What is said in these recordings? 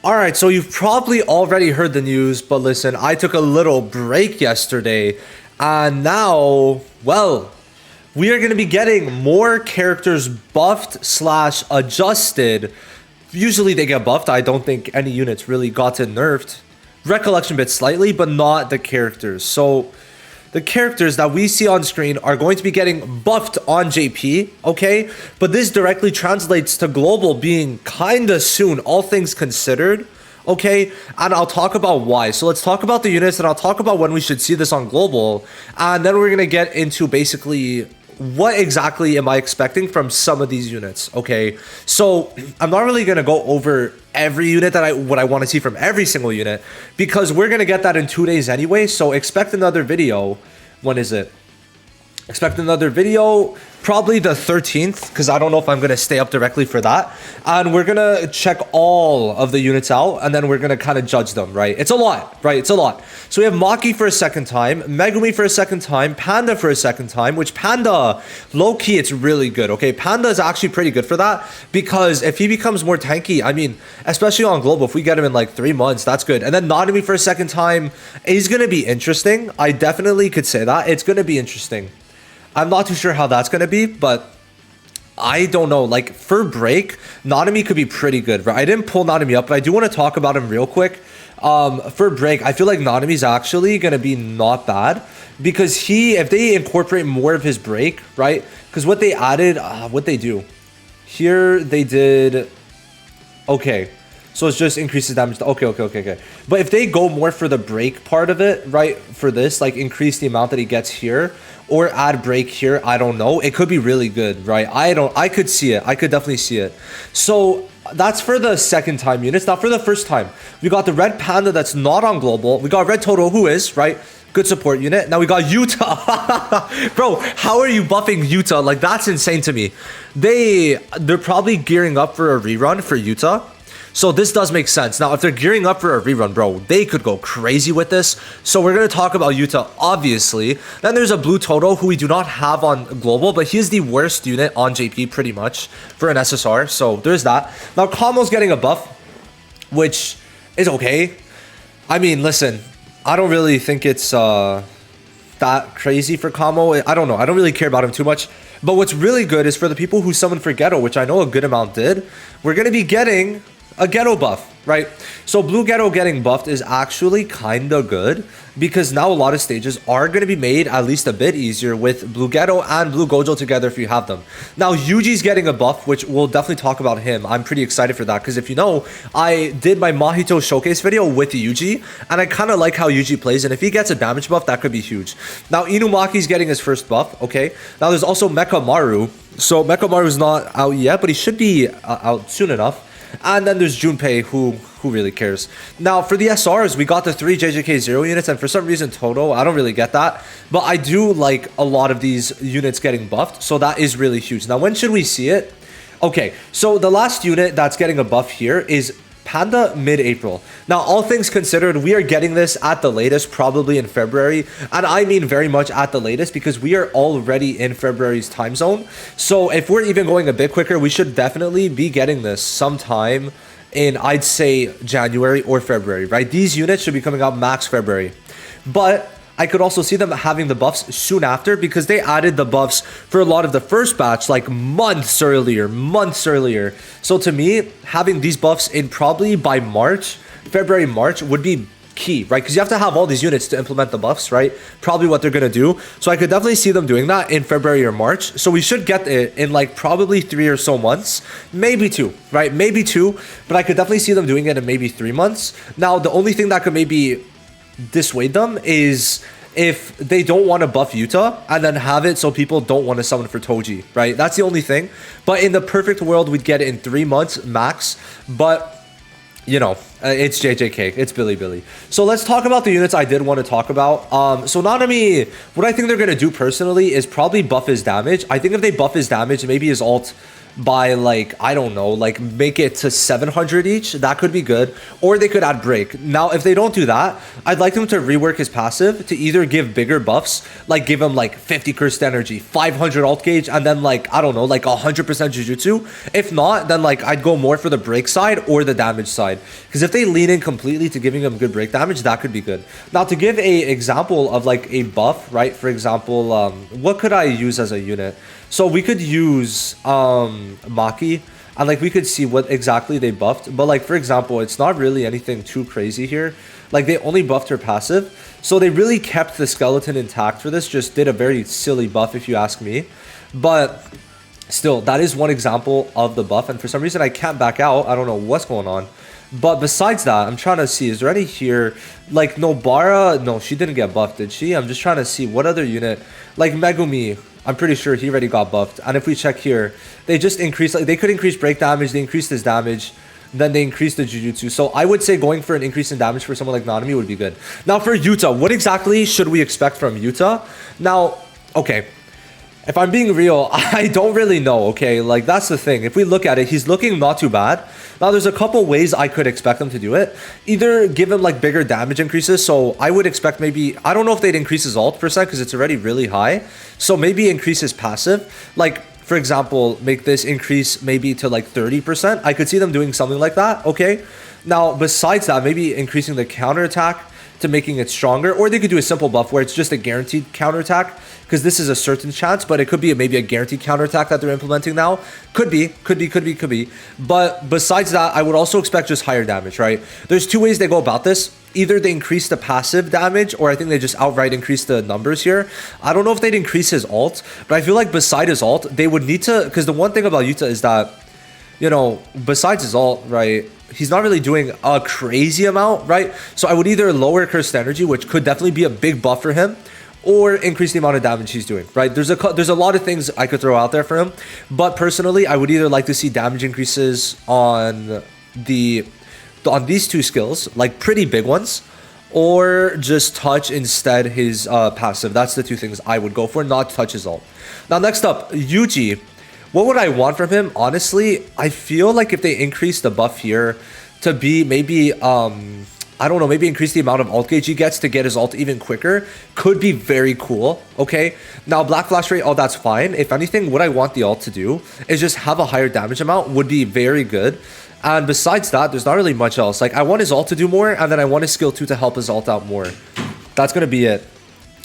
Alright, so you've probably already heard the news, but listen, I took a little break yesterday, and now, well, we are going to be getting more characters buffed slash adjusted. Usually they get buffed. I don't think any units really gotten nerfed. Recollection bit slightly, but not the characters. So the characters that we see on screen are going to be getting buffed on JP, okay? But this directly translates to global being kinda soon, all things considered, okay? And I'll talk about why. So let's talk about the units, and I'll talk about when we should see this on global. And then we're gonna get into basically what exactly am I expecting from some of these units, okay? So I'm not really gonna go over every unit that what I want to see from every single unit, because we're gonna get that in 2 days anyway. So expect another video. When is it? Expect another video probably the 13th, because I don't know if I'm going to stay up directly for that. And we're going to check all of the units out, and then we're going to kind of judge them, right? It's a lot, right? It's a lot. So we have Maki for a second time, Megumi for a second time, Panda for a second time, which Panda, low-key, it's really good, okay? Panda is actually pretty good for that, because if he becomes more tanky, I mean, especially on global, if we get him in like 3 months, that's good. And then Nanami for a second time is going to be interesting. I definitely could say that. It's going to be interesting. I'm not too sure how that's going to be, but I don't know. Like, for break, Nanami could be pretty good, right? I didn't pull Nanami up, but I do want to talk about him real quick. For break, I feel like Nanami's actually going to be not bad, because if they incorporate more of his break, right? Because what they added, what they do here, they did, okay. So it's just increases damage. Okay. But if they go more for the break part of it, right? For this, like increase the amount that he gets here, or add break here, I don't know. It could be really good, right? I could see it. I could definitely see it. So that's for the second time units. Now for the first time, we got the red Panda that's not on global. We got red Toto, who is, right? Good support unit. Now we got YUTA. Bro, how are you buffing YUTA? Like, that's insane to me. They're probably gearing up for a rerun for YUTA. So this does make sense. Now, if they're gearing up for a rerun, bro, they could go crazy with this. So we're going to talk about YUTA, obviously. Then there's a blue Toto, who we do not have on global, but he's the worst unit on JP, pretty much, for an SSR. So there's that. Now, Kamo's getting a buff, which is okay. I mean, listen, I don't really think it's that crazy for Kamo. I don't know. I don't really care about him too much. But what's really good is for the people who summoned for GETO, which I know a good amount did, we're going to be getting a GETO buff, right? So blue GETO getting buffed is actually kind of good, because now a lot of stages are going to be made at least a bit easier with blue GETO and blue Gojo together if you have them. Now Yuji's getting a buff, which we'll definitely talk about him. I'm pretty excited for that, because if you know, I did my Mahito showcase video with Yuji, and I kind of like how Yuji plays, and if he gets a damage buff, that could be huge. Now Inumaki's getting his first buff, okay? Now there's also Mecha Maru. So Mecha Maru's not out yet, but he should be out soon enough. And then there's Junpei, who really cares. Now, for the SRs, we got the 3 JJK 0 units, and for some reason, Toto, I don't really get that. But I do like a lot of these units getting buffed, so that is really huge. Now, when should we see it? Okay, so the last unit that's getting a buff here is Panda mid-April. Now, all things considered, we are getting this at the latest, probably in February. And I mean very much at the latest, because we are already in February's time zone. So if we're even going a bit quicker, we should definitely be getting this sometime in, I'd say, January or February, right? These units should be coming out max February. But I could also see them having the buffs soon after, because they added the buffs for a lot of the first batch like months earlier. So to me, having these buffs in probably by March, February, March would be key, right? Because you have to have all these units to implement the buffs, right? Probably what they're going to do. So I could definitely see them doing that in February or March. So we should get it in like probably 3 or so months, maybe 2, right? Maybe 2, but I could definitely see them doing it in maybe 3 months. Now, the only thing that could maybe dissuade them is if they don't want to buff YUTA and then have it so people don't want to summon for Toji, right? That's the only thing. But in the perfect world, we'd get it in 3 months max. But you know, it's JJK, it's Billy. So let's talk about the units I did want to talk about. So Nanami, what I think they're going to do personally is probably buff his damage. I think if they buff his damage, maybe his ult by like, I don't know, like make it to 700 each. That could be good. Or they could add break. Now, if they don't do that, I'd like them to rework his passive to either give bigger buffs, like give him like 50 cursed energy, 500 alt gauge, and then like, I don't know, like 100% jujutsu. If not, then like I'd go more for the break side or the damage side. Because if they lean in completely to giving him good break damage, that could be good. Now, to give a example of like a buff, right? For example, what could I use as a unit? So we could use Maki, and like we could see what exactly they buffed. But like, for example, it's not really anything too crazy here. Like they only buffed her passive. So they really kept the skeleton intact for this. Just did a very silly buff if you ask me. But still, that is one example of the buff. And for some reason, I can't back out. I don't know what's going on. But besides that, I'm trying to see, is there any here? Like Nobara, no, she didn't get buffed, did she? I'm just trying to see what other unit. Like Megumi, I'm pretty sure he already got buffed. And if we check here, they just increased, like they could increase break damage, they increased his damage, then they increased the jujutsu. So I would say going for an increase in damage for someone like Nanami would be good. Now for Yuta, what exactly should we expect from Yuta? Now, okay, if I'm being real, I don't really know, okay? Like, that's the thing. If we look at it, he's looking not too bad. Now, there's a couple ways I could expect him to do it. Either give him, like, bigger damage increases. So, I would expect maybe... I don't know if they'd increase his ult percent because it's already really high. So, maybe increase his passive. Like, for example, make this increase maybe to, like, 30%. I could see them doing something like that, okay? Now, besides that, maybe increasing the counterattack to making it stronger, or they could do a simple buff where it's just a guaranteed counterattack, because this is a certain chance, but it could be maybe a guaranteed counterattack that they're implementing now. Could be. But besides that, I would also expect just higher damage, right? There's two ways they go about this. Either they increase the passive damage, or I think they just outright increase the numbers here. I don't know if they'd increase his ult, but I feel like beside his ult, they would need to, because the one thing about Yuta is that, you know, besides his ult, right, he's not really doing a crazy amount, right? So I would either lower cursed energy, which could definitely be a big buff for him, or increase the amount of damage he's doing, right? There's a lot of things I could throw out there for him, but personally, I would either like to see damage increases on these two skills, like pretty big ones, or just touch instead his passive. That's the two things I would go for, not touch his ult. Now, next up, Yuji. What would I want from him? Honestly, I feel like if they increase the buff here to be maybe, I don't know, maybe increase the amount of ult gauge he gets to get his ult even quicker, could be very cool, okay? Now, Black Flash Rate, oh, that's fine. If anything, what I want the ult to do is just have a higher damage amount would be very good. And besides that, there's not really much else. Like, I want his ult to do more, and then I want his skill 2 to help his ult out more. That's going to be it.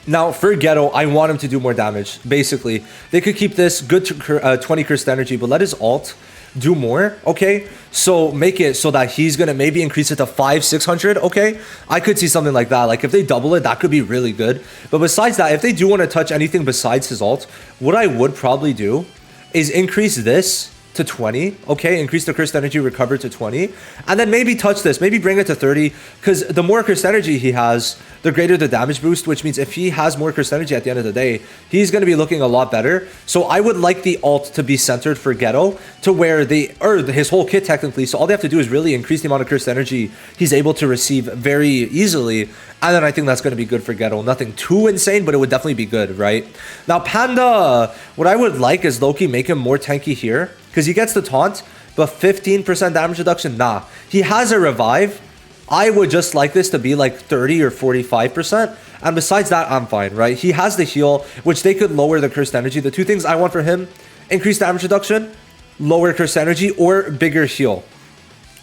Now, for GETO, I want him to do more damage, basically. They could keep this good to 20 cursed energy, but let his ult do more, okay? So make it so that he's going to maybe increase it to 500-600, okay? I could see something like that. Like, if they double it, that could be really good. But besides that, if they do want to touch anything besides his ult, what I would probably do is increase this to 20, okay? Increase the cursed energy recovered to 20, and then maybe touch this, maybe bring it to 30, because the more cursed energy he has, the greater the damage boost, which means if he has more cursed energy at the end of the day, he's going to be looking a lot better. So I would like the ult to be centered for GETO to where his whole kit technically, so all they have to do is really increase the amount of cursed energy he's able to receive very easily, and then I think that's going to be good for GETO. Nothing too insane, but it would definitely be good, right? Now, Panda, what I would like is low-key make him more tanky here, because he gets the taunt, but 15% damage reduction, nah. He has a revive. I would just like this to be like 30 or 45%. And besides that, I'm fine, right? He has the heal, which they could lower the cursed energy. The two things I want for him, increase damage reduction, lower cursed energy, or bigger heal.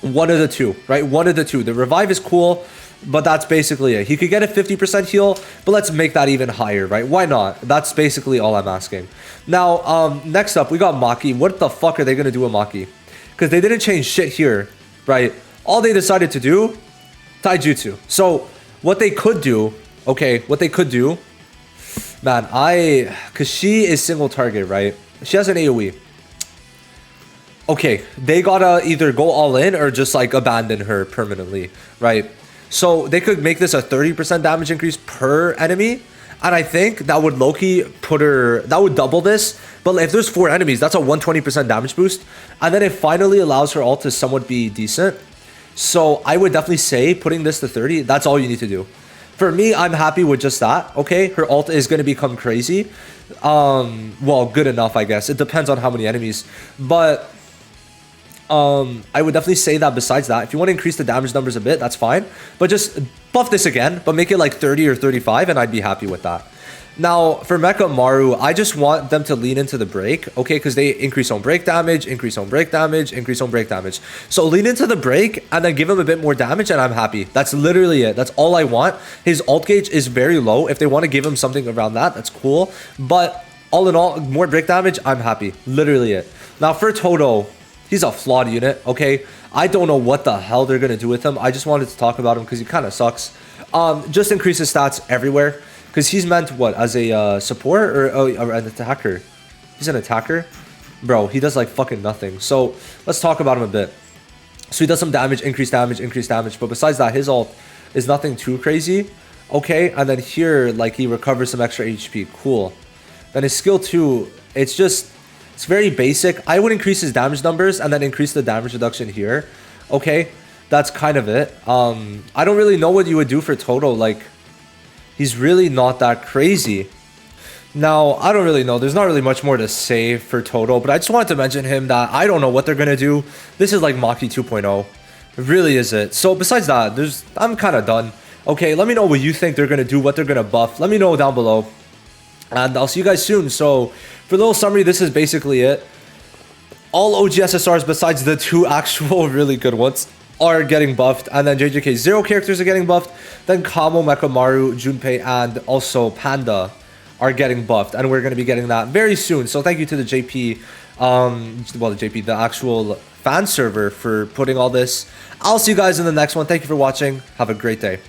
One of the two, right? One of the two. The revive is cool, but that's basically it. He could get a 50% heal, but let's make that even higher, right? Why not? That's basically all I'm asking. Now, next up, we got Maki. What the fuck are they going to do with Maki? Because they didn't change shit here, right? All they decided to do, taijutsu. So, what they could do, okay, man, because she is single target, right? She has an AoE. Okay, they gotta either go all in or just like abandon her permanently, right? So they could make this a 30% damage increase per enemy. And I think that would low-key put her, that would double this. But if there's 4 enemies, that's a 120% damage boost. And then it finally allows her ult to somewhat be decent. So I would definitely say putting this to 30, that's all you need to do. For me, I'm happy with just that. Okay, her ult is going to become crazy. Well, good enough, I guess. It depends on how many enemies, but I would definitely say that besides that, if you want to increase the damage numbers a bit, that's fine. But just buff this again, but make it like 30 or 35, and I'd be happy with that. Now, for Mecha Maru, I just want them to lean into the break, okay? Because they increase on break damage, increase on break damage, increase on break damage. So lean into the break and then give him a bit more damage, and I'm happy. That's literally it. That's all I want. His ult gauge is very low. If they want to give him something around that, that's cool. But all in all, more break damage, I'm happy. Literally it. Now, for Toto, he's a flawed unit, okay? I don't know what the hell they're going to do with him. I just wanted to talk about him because he kind of sucks. Just increase his stats everywhere. Because he's meant, what, as a support or an attacker? He's an attacker? Bro, he does like fucking nothing. So, let's talk about him a bit. So, he does some damage, increased damage, increased damage. But besides that, his ult is nothing too crazy. Okay, and then here, like, he recovers some extra HP. Cool. Then his skill 2, it's very basic. I would increase his damage numbers and then increase the damage reduction here. Okay, that's kind of it. I don't really know what you would do for Toto. Like, he's really not that crazy. Now, I don't really know. There's not really much more to say for Toto, but I just wanted to mention him that I don't know what they're going to do. This is like Maki 2.0. It really is it. So besides that, I'm kind of done. Okay, let me know what you think they're going to do, what they're going to buff. Let me know down below. And I'll see you guys soon. So for a little summary, this is basically it. All OG SSRs besides the 2 actual really good ones are getting buffed, and then JJK 0 characters are getting buffed, then Kamo, Mecha Maru, Junpei, and also Panda are getting buffed, and we're going to be getting that very soon. So thank you to the JP, the actual fan server for putting all this. I'll see you guys in the next one. Thank you for watching. Have a great day.